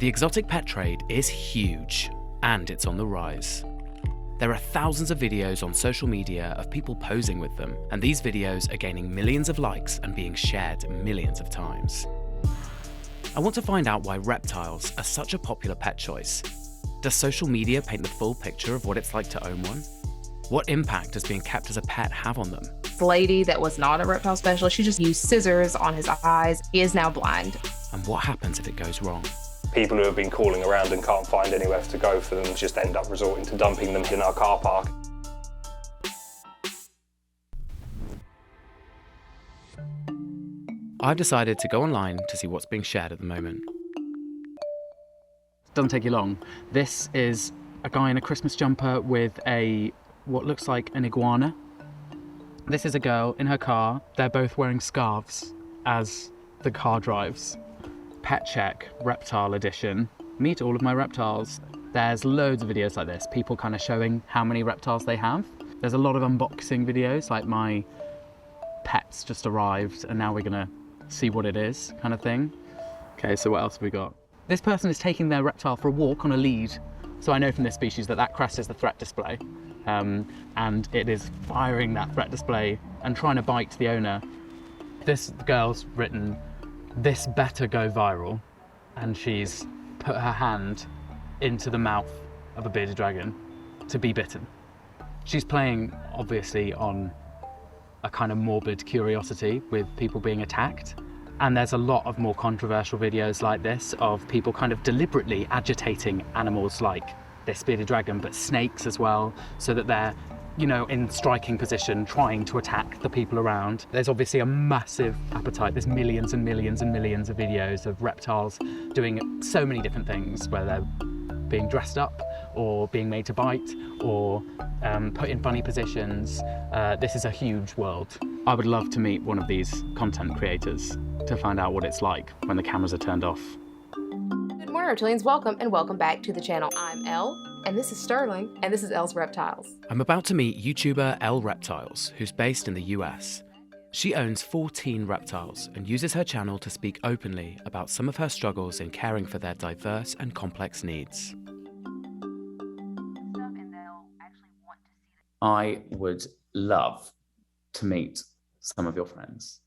The exotic pet trade is huge, and it's on the rise. There are thousands of videos on social media of people posing with them, and these videos are gaining millions of likes and being shared millions of times. I want to find out why reptiles are such a popular pet choice. Does social media paint the full picture of what it's like to own one? What impact does being kept as a pet have on them? This lady that was not a reptile specialist, she just used scissors on his eyes. He is now blind. And what happens if it goes wrong? People who have been calling around and can't find anywhere to go for them just end up resorting to dumping them in our car park. I've decided to go online to see what's being shared at the moment. Doesn't take you long. This is a guy in a Christmas jumper with what looks like an iguana. This is a girl in her car. They're both wearing scarves as the car drives. Pet check, reptile edition. Meet all of my reptiles. There's loads of videos like this, people kind of showing how many reptiles they have. There's a lot of unboxing videos, like my pet's just arrived and now we're gonna see what it is, kind of thing. Okay, so what else have we got? This person is taking their reptile for a walk on a lead. So I know from this species that crest is the threat display. And it is firing that threat display and trying to bite the owner. This girl's written, "This better go viral," and she's put her hand into the mouth of a bearded dragon to be bitten. She's playing, obviously, on a kind of morbid curiosity with people being attacked. And there's a lot of more controversial videos like this of people kind of deliberately agitating animals like this bearded dragon, but snakes as well, so that they're, in striking position, trying to attack the people around. There's obviously a massive appetite. There's millions and millions and millions of videos of reptiles doing so many different things, where they're being dressed up or being made to bite or put in funny positions. This is a huge world. I would love to meet one of these content creators to find out what it's like when the cameras are turned off. Good morning, reptilians. Welcome back to the channel. I'm Elle, and this is Sterling, and this is Elle's Reptiles. I'm about to meet YouTuber Elle Reptiles, who's based in the US. She owns 14 reptiles and uses her channel to speak openly about some of her struggles in caring for their diverse and complex needs. I would love to meet some of your friends.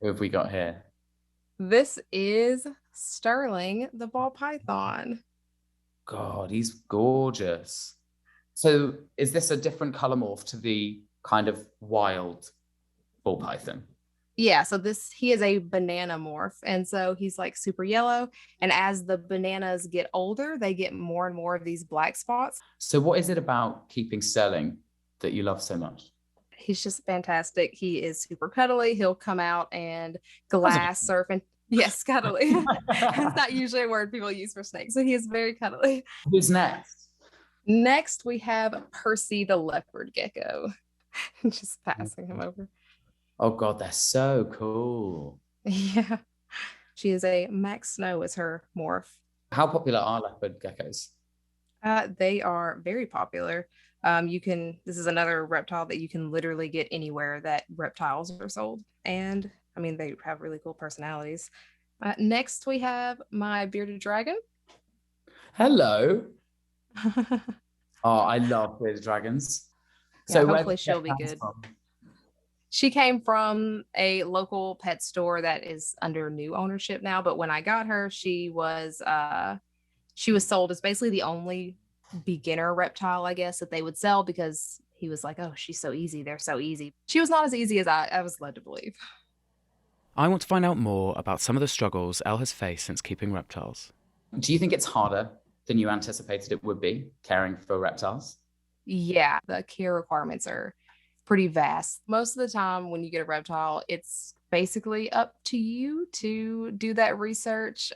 Who have we got here? This is Sterling, the ball python. God, he's gorgeous. So is this a different color morph to the kind of wild ball python? Yeah, so he is a banana morph, and so he's like super yellow, and as the bananas get older, they get more and more of these black spots. So what is it about keeping Sterling that you love so much? He's just fantastic. He is super cuddly. He'll come out and glass surf, and yes, cuddly. That's not usually a word people use for snakes, so he is very cuddly. Who's next? Next, we have Percy the leopard gecko. Just passing him over. Oh God, they're so cool. Yeah. She is a Max Snow is her morph. How popular are leopard geckos? They are very popular. This is another reptile that you can literally get anywhere that reptiles are sold. And I mean, they have really cool personalities. Next, we have my bearded dragon. Hello. Oh, I love bearded dragons. Yeah, So hopefully she'll be good. From? She came from a local pet store that is under new ownership now. But when I got her, she was sold as basically the only beginner reptile, I guess, that they would sell, because he was like, oh, she's so easy. They're so easy. She was not as easy as I was led to believe. I want to find out more about some of the struggles Elle has faced since keeping reptiles. Do you think it's harder than you anticipated it would be caring for reptiles? Yeah, the care requirements are pretty vast. Most of the time when you get a reptile, it's basically up to you to do that research.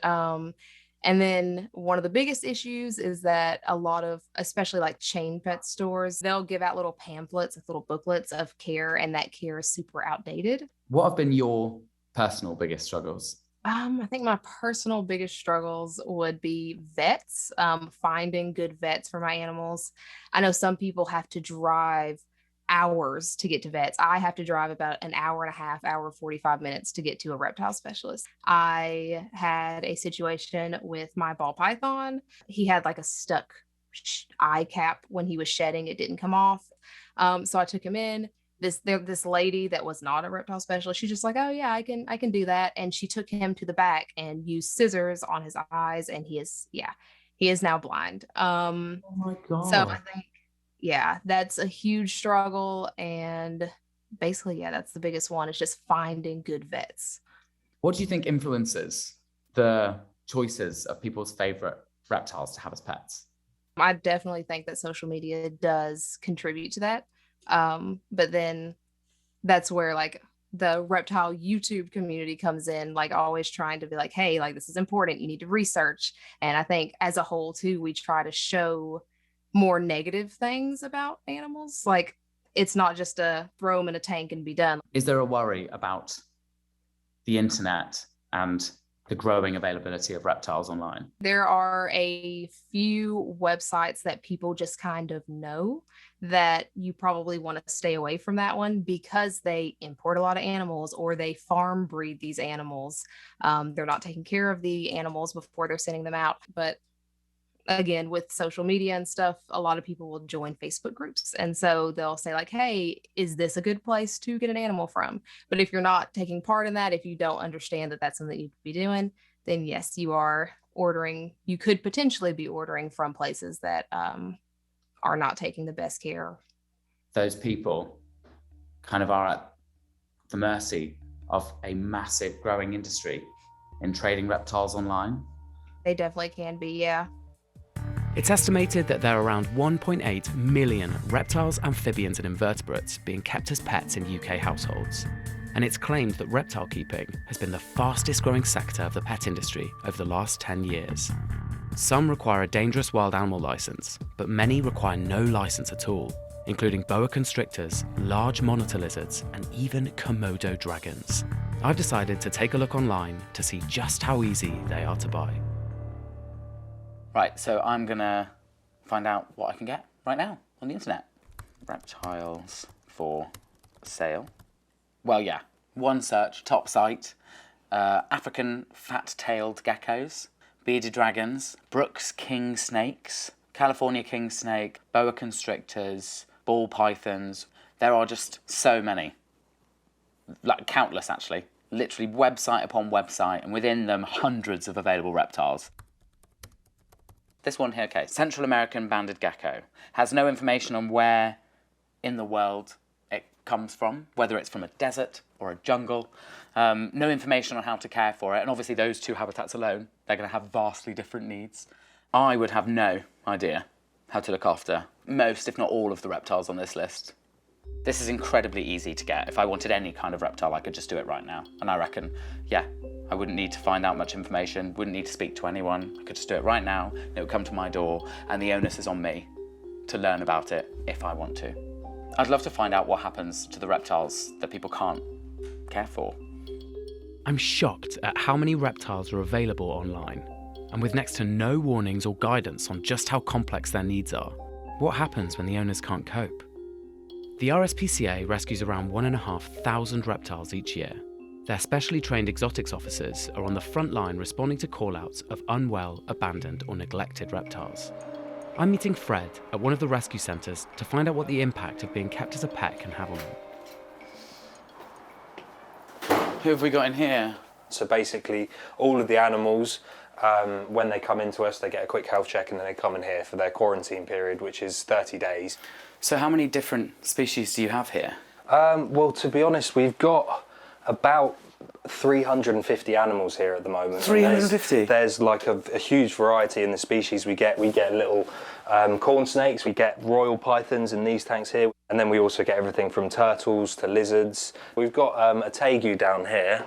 And then one of the biggest issues is that a lot of, especially like chain pet stores, they'll give out little pamphlets, like little booklets of care, and that care is super outdated. What have been your personal biggest struggles? I think my personal biggest struggles would be vets, finding good vets for my animals. I know some people have to drive hours to get to vets. I have to drive about an hour and a half, hour, 45 minutes to get to a reptile specialist. I had a situation with my ball python. He had like a stuck eye cap when he was shedding. It didn't come off. So I took him in. This lady that was not a reptile specialist, she's just like, oh yeah, I can do that. And she took him to the back and used scissors on his eyes, and he is now blind. Oh my God. So I think, yeah, that's a huge struggle. And basically, yeah, that's the biggest one. It's just finding good vets. What do you think influences the choices of people's favorite reptiles to have as pets? I definitely think that social media does contribute to that. But then that's where like the reptile YouTube community comes in, like always trying to be like, hey, like this is important. You need to research. And I think as a whole too, we try to show more negative things about animals. Like it's not just a throw them in a tank and be done. Is there a worry about the internet and the growing availability of reptiles online? There are a few websites that people just kind of know that you probably want to stay away from that one because they import a lot of animals or they farm breed these animals. They're not taking care of the animals before they're sending them out. But again, with social media and stuff, a lot of people will join Facebook groups. And so they'll say like, hey, is this a good place to get an animal from? But if you're not taking part in that, if you don't understand that that's something that you could be doing, then yes, you are ordering, you could potentially be ordering from places that are not taking the best care. Those people kind of are at the mercy of a massive growing industry in trading reptiles online. They definitely can be, yeah. It's estimated that there are around 1.8 million reptiles, amphibians and invertebrates being kept as pets in UK households. And it's claimed that reptile keeping has been the fastest growing sector of the pet industry over the last 10 years. Some require a dangerous wild animal licence, but many require no licence at all, including boa constrictors, large monitor lizards, and even Komodo dragons. I've decided to take a look online to see just how easy they are to buy. Right, so I'm gonna find out what I can get right now on the internet. Reptiles for sale. Well, yeah, one search, top site, African fat-tailed geckos, bearded dragons, Brooks king snakes, California king snake, boa constrictors, ball pythons. There are just so many, like countless actually, literally website upon website, and within them hundreds of available reptiles. This one here, okay, Central American banded gecko, has no information on where in the world it comes from, whether it's from a desert or a jungle, no information on how to care for it, and obviously those two habitats alone, they're going to have vastly different needs. I would have no idea how to look after most, if not all, of the reptiles on this list. This is incredibly easy to get. If I wanted any kind of reptile, I could just do it right now. And I reckon, yeah, I wouldn't need to find out much information, wouldn't need to speak to anyone. I could just do it right now, it would come to my door, and the onus is on me to learn about it if I want to. I'd love to find out what happens to the reptiles that people can't care for. I'm shocked at how many reptiles are available online, and with next to no warnings or guidance on just how complex their needs are. What happens when the owners can't cope? The RSPCA rescues around 1,500 reptiles each year. Their specially trained exotics officers are on the front line responding to call-outs of unwell, abandoned or neglected reptiles. I'm meeting Fred at one of the rescue centres to find out what the impact of being kept as a pet can have on them. Who have we got in here? So basically, all of the animals, when they come into us, they get a quick health check and then they come in here for their quarantine period, which is 30 days. So how many different species do you have here? Well, to be honest, we've got about 350 animals here at the moment. 350? There's like a huge variety in the species we get. We get little corn snakes, we get royal pythons in these tanks here, and then we also get everything from turtles to lizards. We've got a tegu down here,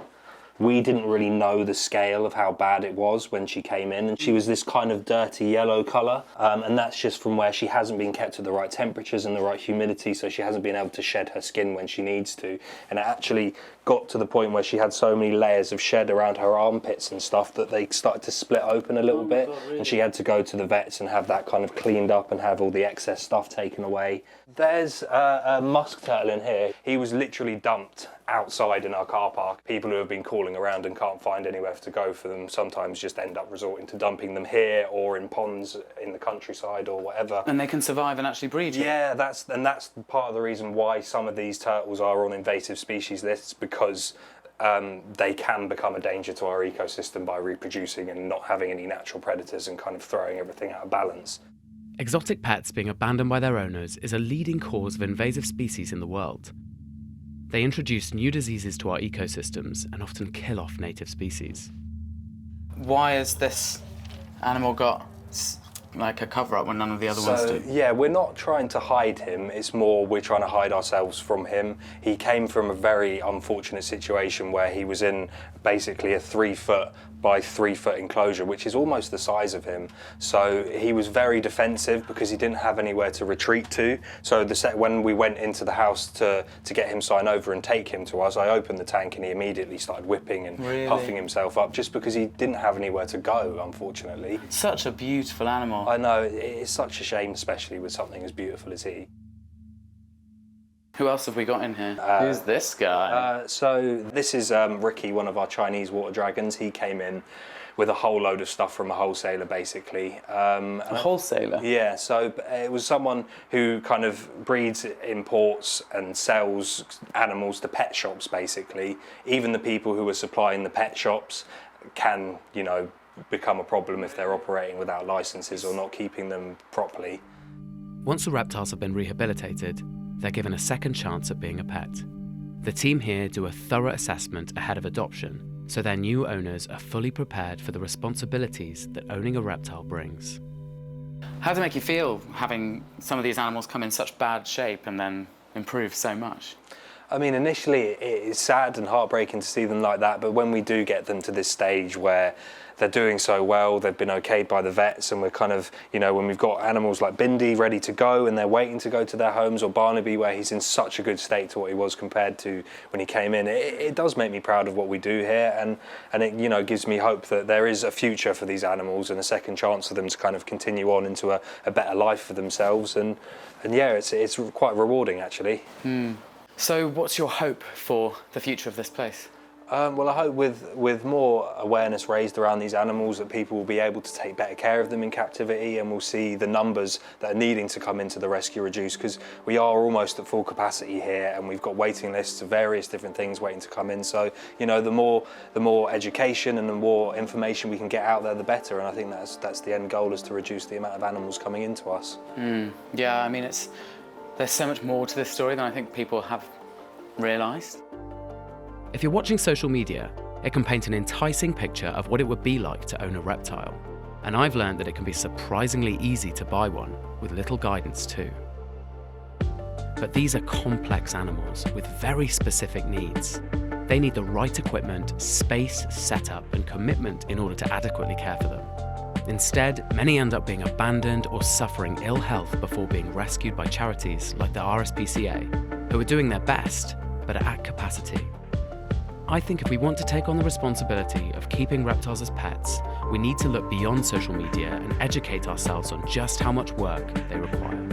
we didn't really know the scale of how bad it was when she came in, and she was this kind of dirty yellow colour, and that's just from where she hasn't been kept at the right temperatures and the right humidity, so she hasn't been able to shed her skin when she needs to, and it actually got to the point where she had so many layers of shed around her armpits and stuff that they started to split open a little bit. God, really? And she had to go to the vets and have that kind of cleaned up and have all the excess stuff taken away. There's a musk turtle in here. He was literally dumped outside in our car park. People who have been calling around and can't find anywhere to go for them sometimes just end up resorting to dumping them here or in ponds in the countryside or whatever. And they can survive and actually breed. Yeah, that's part of the reason why some of these turtles are on invasive species lists, because they can become a danger to our ecosystem by reproducing and not having any natural predators and kind of throwing everything out of balance. Exotic pets being abandoned by their owners is a leading cause of invasive species in the world. They introduce new diseases to our ecosystems and often kill off native species. Why has this animal got like a cover-up when none of the other ones do? Yeah, we're not trying to hide him, it's more we're trying to hide ourselves from him. He came from a very unfortunate situation where he was in basically a 3-foot by 3-foot enclosure, which is almost the size of him. So he was very defensive because he didn't have anywhere to retreat to. So when we went into the house to get him sign over and take him to us, I opened the tank and he immediately started whipping and puffing himself up just because he didn't have anywhere to go, unfortunately. Such a beautiful animal. I know, it's such a shame, especially with something as beautiful as he. Who else have we got in here? Who's this guy? So this is Ricky, one of our Chinese water dragons. He came in with a whole load of stuff from a wholesaler, basically. A wholesaler? Yeah, so it was someone who kind of breeds, imports and sells animals to pet shops, basically. Even the people who are supplying the pet shops can, you know, become a problem if they're operating without licenses or not keeping them properly. Once the reptiles have been rehabilitated, they're given a second chance at being a pet. The team here do a thorough assessment ahead of adoption, so their new owners are fully prepared for the responsibilities that owning a reptile brings. How does it make you feel having some of these animals come in such bad shape and then improve so much? I mean, initially it is sad and heartbreaking to see them like that, but when we do get them to this stage where they're doing so well, they've been okayed by the vets, and we're kind of, you know, when we've got animals like Bindi ready to go and they're waiting to go to their homes, or Barnaby where he's in such a good state to what he was compared to when he came in, it does make me proud of what we do here, and it, you know, gives me hope that there is a future for these animals and a second chance for them to kind of continue on into a better life for themselves, and yeah, it's quite rewarding actually. So what's your hope for the future of this place? Well, I hope with more awareness raised around these animals that people will be able to take better care of them in captivity, and we'll see the numbers that are needing to come into the rescue reduce, because we are almost at full capacity here and we've got waiting lists of various different things waiting to come in. So, you know, the more education and the more information we can get out there, the better, and I think that's the end goal, is to reduce the amount of animals coming into us. Yeah, I mean, there's so much more to this story than I think people have realised. If you're watching social media, it can paint an enticing picture of what it would be like to own a reptile. And I've learned that it can be surprisingly easy to buy one, with little guidance too. But these are complex animals with very specific needs. They need the right equipment, space, setup, and commitment in order to adequately care for them. Instead, many end up being abandoned or suffering ill health before being rescued by charities like the RSPCA, who are doing their best, but are at capacity. I think if we want to take on the responsibility of keeping reptiles as pets, we need to look beyond social media and educate ourselves on just how much work they require.